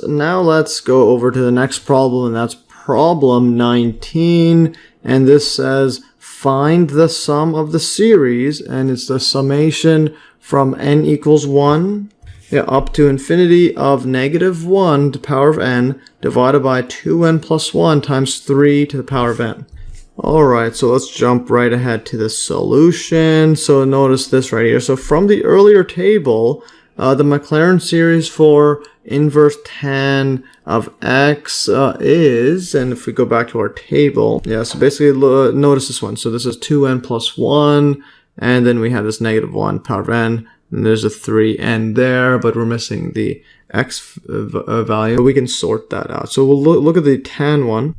now let's go over to the next problem, and that's problem 19. And this says, find the sum of the series, and it's the summation from n equals 1 up to infinity of -1 to the power of n divided by 2n plus 1 times 3 to the power of n. Alright, so let's jump right ahead to the solution. So notice this right here. So from the earlier table, the Maclaurin series for inverse tan of x is, and if we go back to our table, so basically notice this one. So this is 2n plus 1, and then we have this -1 power of n, and there's a 3n there, but we're missing the x value. We can sort that out. So we'll look at the tan one.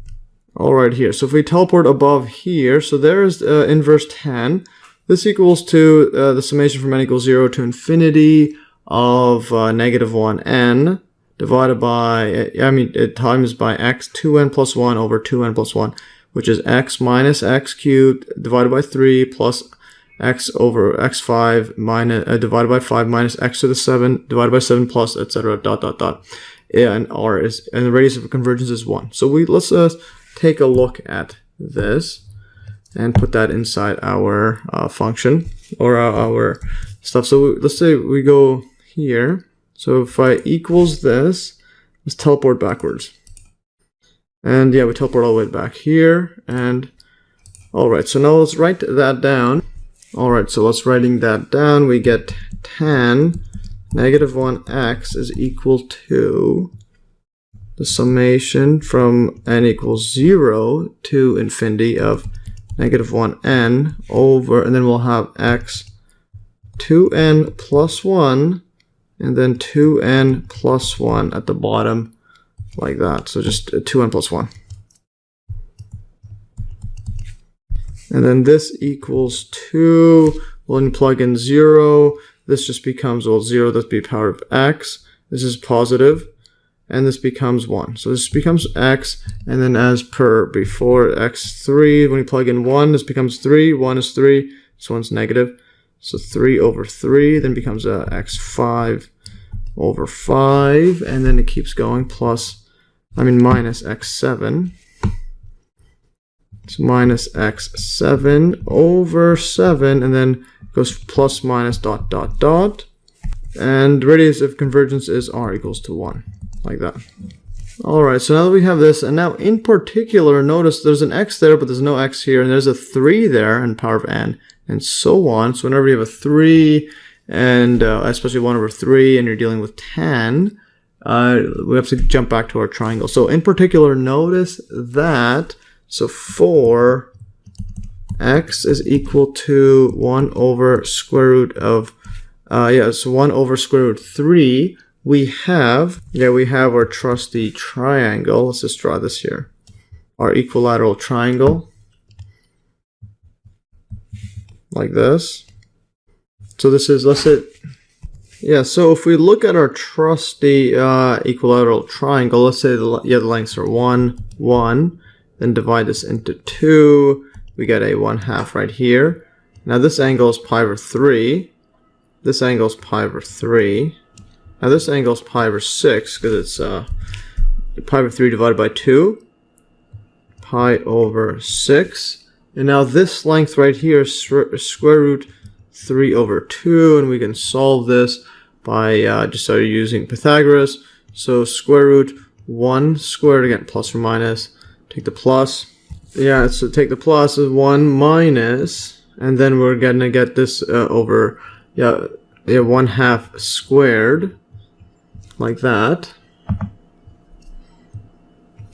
Alright, here. So if we teleport above here, so there's inverse tan. This equals to the summation from n equals 0 to infinity of -1n divided by, times by x 2n plus 1 over 2n plus 1, which is x minus x cubed divided by 3 plus x over x5 minus divided by 5 minus x to the 7 divided by 7 plus etc. dot dot dot. And r is, and the radius of convergence is 1. So let's take a look at this and put that inside our function or our stuff. So let's say we go here. So if I equals this, let's teleport backwards. And we teleport all the way back here. And alright, so now let's write that down. Alright, so let's writing that down. We get tan -1x is equal to the summation from n equals 0 to infinity of -1n over, and then we'll have x 2n plus 1, and then 2n plus 1 at the bottom, like that. So just 2n plus 1. And then this equals 2. When you plug in 0, this just becomes, 0, that's be power of x. This is positive. And this becomes 1. So this becomes x, and then as per before, x3, when you plug in 1, this becomes 3, 1 is 3, this one's negative. So 3 over 3, then becomes x5 over 5, and then it keeps going minus x7. So minus x7 over 7, and then goes plus minus dot dot dot. And radius of convergence is r equals to 1. Like that. Alright, so now that we have this, and now in particular, notice there's an x there, but there's no x here, and there's a 3 there in power of n, and so on. So whenever you have a 3, and especially 1 over 3, and you're dealing with tan, we have to jump back to our triangle. So in particular, notice that, so for x is equal to 1 over square root of, so 1 over square root 3, we have our trusty triangle. Let's just draw this here. Our equilateral triangle. Like this. So this is, let's say, so if we look at our trusty equilateral triangle, let's say the lengths are 1, 1, then divide this into 2, we get a 1/2 right here. Now this angle is pi over 3. This angle is pi over 3. Now this angle is pi over 6 because it's pi over 3 divided by 2. Pi over 6. And now this length right here is square root 3 over 2. And we can solve this by just using Pythagoras. So square root 1 squared, again, plus or minus. Take the plus. So take the plus is 1 minus. And then we're going to get this over 1/2 squared. Like that.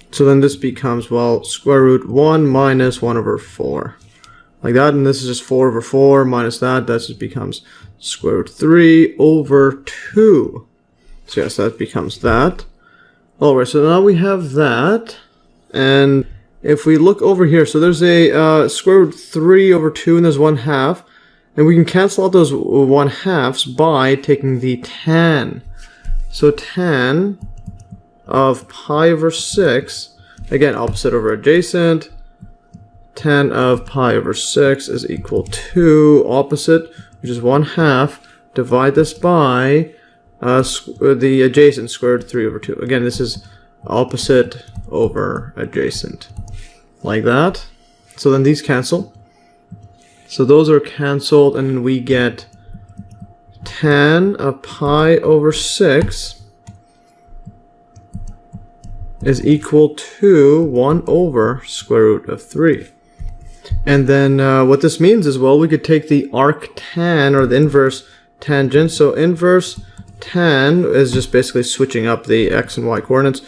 So then this becomes, square root 1 minus 1 over 4. Like that, and this is just 4 over 4 minus that just becomes square root 3 over 2. So yes, that becomes that. Alright, so now we have that. And if we look over here, so there's a square root 3 over 2, and there's 1/2. And we can cancel out those 1/2s by taking the tan. So tan of pi over 6, again, opposite over adjacent, tan of pi over 6 is equal to opposite, which is 1/2, divide this by the adjacent square root of 3 over 2. Again, this is opposite over adjacent. Like that. So then these cancel. So those are canceled, and we get tan of pi over 6 is equal to 1 over square root of 3. And then what this means is, well, we could take the arctan, or the inverse tangent. So inverse tan is just basically switching up the x and y coordinates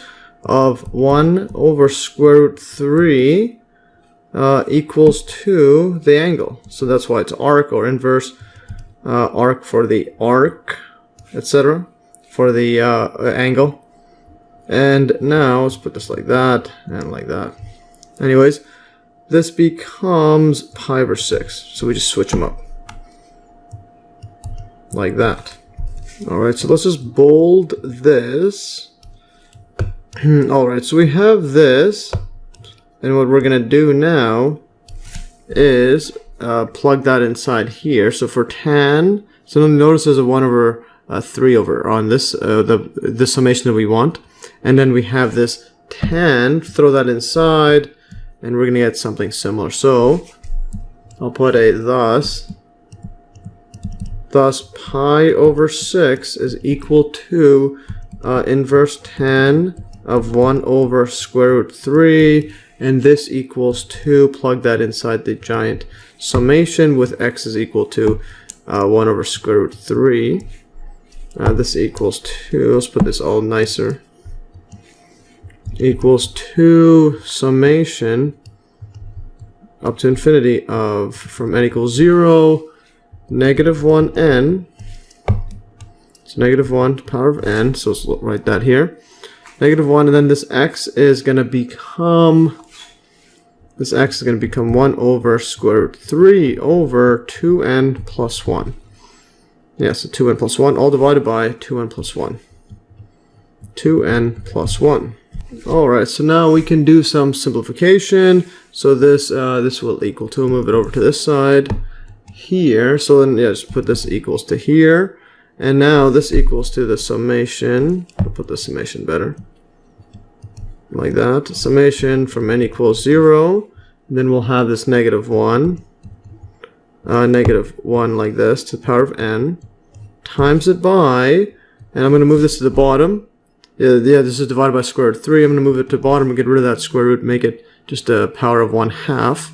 of 1 over square root 3 equals to the angle. So that's why it's arc, or inverse arc for the arc, etc., for the angle. And now let's put this like that and like that. Anyways, this becomes pi over 6. So we just switch them up like that. Alright, so let's just bold this. Alright, so we have this. And what we're going to do now is plug that inside here. So for tan, so notice there's a 1 over 3 over on this, the summation that we want. And then we have this tan, throw that inside, and we're going to get something similar. So I'll put a thus pi over 6 is equal to inverse tan of 1 over square root 3. And this equals 2, plug that inside the giant summation with x is equal to 1 over square root 3. This equals 2, let's put this all nicer, equals 2 summation up to infinity of, from n equals 0, negative 1n, so negative 1 to the power of n, so let's write that here, negative 1, and then this x is going to become, 1 over square root 3 over 2n plus 1. Yeah, so 2n plus 1, all divided by 2n plus 1. 2n plus 1. Alright, so now we can do some simplification. So this will equal to, move it over to this side here. So then, yeah, just put this equals to here. And now this equals to the summation. I'll put the summation better. Like that. Summation from n equals 0. Then we'll have this negative 1. Negative 1 like this to the power of n. Times it by, and I'm going to move this to the bottom. Yeah, this is divided by square root of 3. I'm going to move it to the bottom and get rid of that square root, make it just a power of 1/2.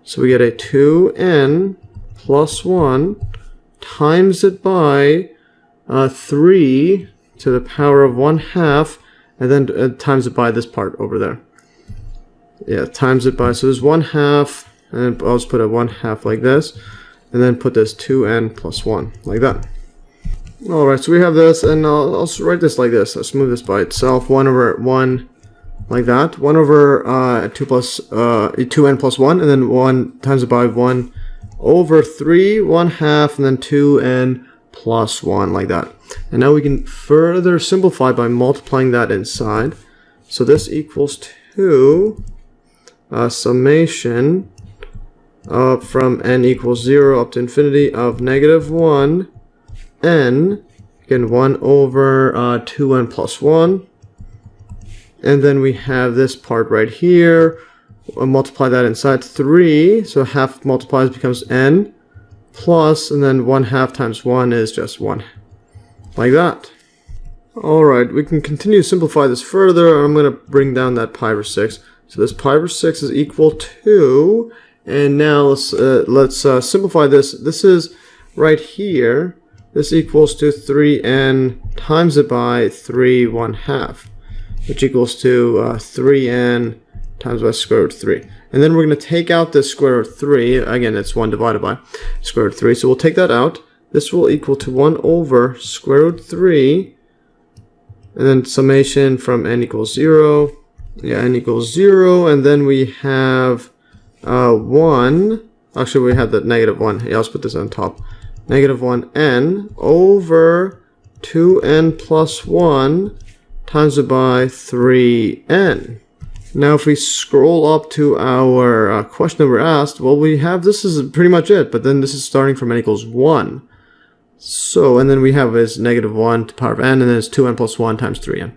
So we get a 2n plus 1 times it by 3 to the power of 1/2, and then times it by this part over there. Yeah, times it by, so there's 1/2, and I'll just put a 1/2 like this, and then put this 2n plus 1 like that. Alright, so we have this, and I'll also write this like this. Let's move this by itself. 1 over 1 like that. 1 over 2n plus 1, and then 1 times it by 1 over 3, 1/2, and then 2n plus 1 like that. And now we can further simplify by multiplying that inside. So this equals to summation from n equals 0 up to infinity of negative 1 n, again 1 over 2n plus 1, and then we have this part right here. We'll multiply that inside 3, so half multiplies becomes n plus, and then 1/2 times 1 is just 1, like that. Alright, we can continue to simplify this further. I'm going to bring down that pi over 6. So this pi over 6 is equal to, and now let's simplify this. This is right here. This equals to 3n times it by 3 1/2, which equals to 3n times by square root 3. And then we're going to take out this square root 3. Again, it's 1 divided by square root 3. So we'll take that out. This will equal to 1 over square root 3. And then summation from n equals 0. Yeah, n equals 0. And then we have 1. Actually, we have the negative 1. Yeah, let's put this on top. Negative 1n over 2n plus 1 times it by 3n. Now if we scroll up to our question that we're asked, well, we have, this is pretty much it, but then this is starting from n equals 1. So, and then we have is negative 1 to the power of n, and then it's 2n plus 1 times 3n.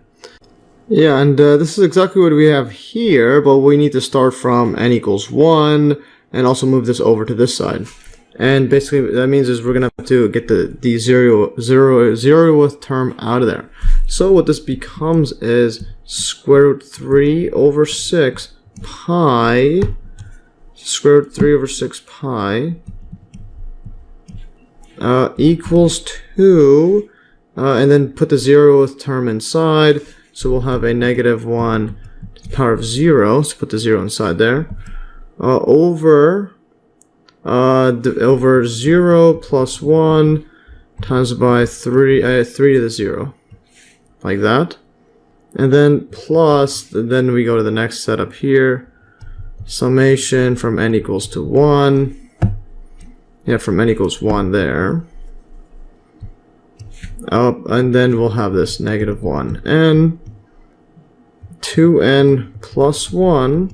Yeah, and this is exactly what we have here, but we need to start from n equals 1, and also move this over to this side. And basically, what that means is we're going to have to get the zeroth term out of there. So what this becomes is square root 3 over 6 pi, square root 3 over 6 pi, equals 2, and then put the 0th term inside. So we'll have a negative 1 to the power of 0, so put the 0 inside there, over 0 plus 1 times by 3 to the 0, like that. And then plus, then we go to the next setup here, summation from n equals to 1. Yeah, from n equals 1 there. And then we'll have this negative 1n, 2n plus 1,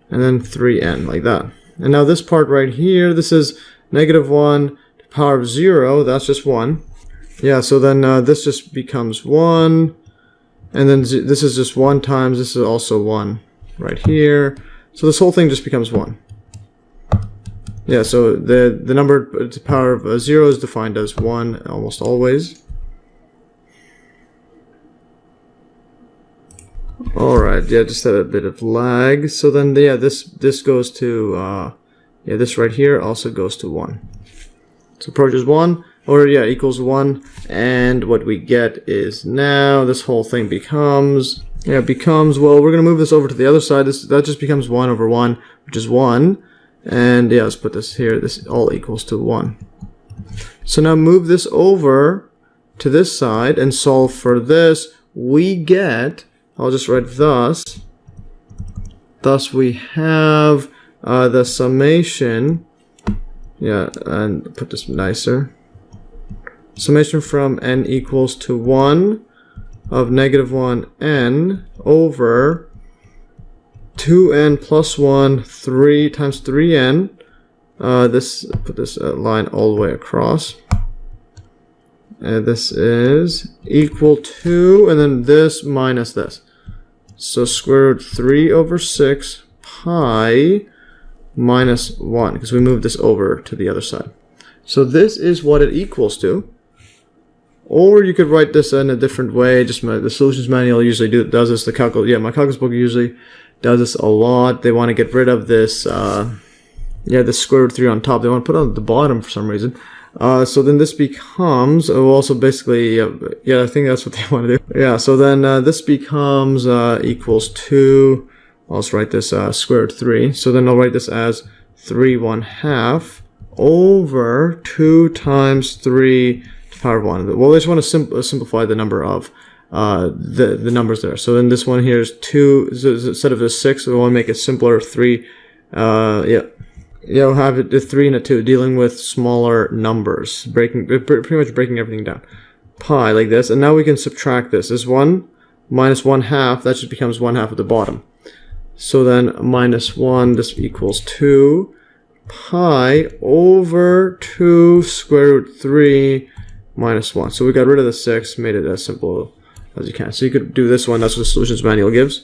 and then 3n, like that. And now this part right here, this is negative 1 to the power of 0, that's just 1. Yeah, so then this just becomes 1, and then this is just 1 times, this is also 1 right here. So this whole thing just becomes 1. Yeah, so the number to the power of 0 is defined as 1 almost always. Alright, yeah, just had a bit of lag. So then, yeah, this goes to, yeah, this right here also goes to 1. So approaches 1, or yeah, equals 1. And what we get is now this whole thing becomes, yeah, well, we're going to move this over to the other side. That just becomes 1 over 1, which is 1. And yeah, let's put this here. This all equals to 1. So now move this over to this side and solve for this. We get, I'll just write thus. Thus we have the summation. Yeah, and put this nicer. Summation from n equals to 1 of negative 1n over 2n plus 1, 3 times 3n. Put this line all the way across. And this is equal to, and then this minus this. So square root 3 over 6 pi minus 1, because we moved this over to the other side. So this is what it equals to. Or you could write this in a different way. Just the solutions manual usually does this. My calculus book usually does this a lot. They want to get rid of this, this square root 3 on top. They want to put it on the bottom for some reason. So then this becomes, also basically, yeah, I think that's what they want to do. Yeah, so then this becomes equals 2. I'll just write this square root 3. So then I'll write this as 3 1/2 over 2 times 3 to the power of 1. Well, I just want to simplify the number of the numbers there. So then this one here is 2, so instead of the 6, we want to make it simpler, 3, we'll have it a 3 and a 2, dealing with smaller numbers, pretty much breaking everything down. Pi, like this, and now we can subtract this. This 1 minus 1/2, that just becomes 1/2 at the bottom. So then minus 1, this equals 2, pi over 2 square root 3 minus 1. So we got rid of the 6, made it as simple as you can. So you could do this one, that's what the solutions manual gives.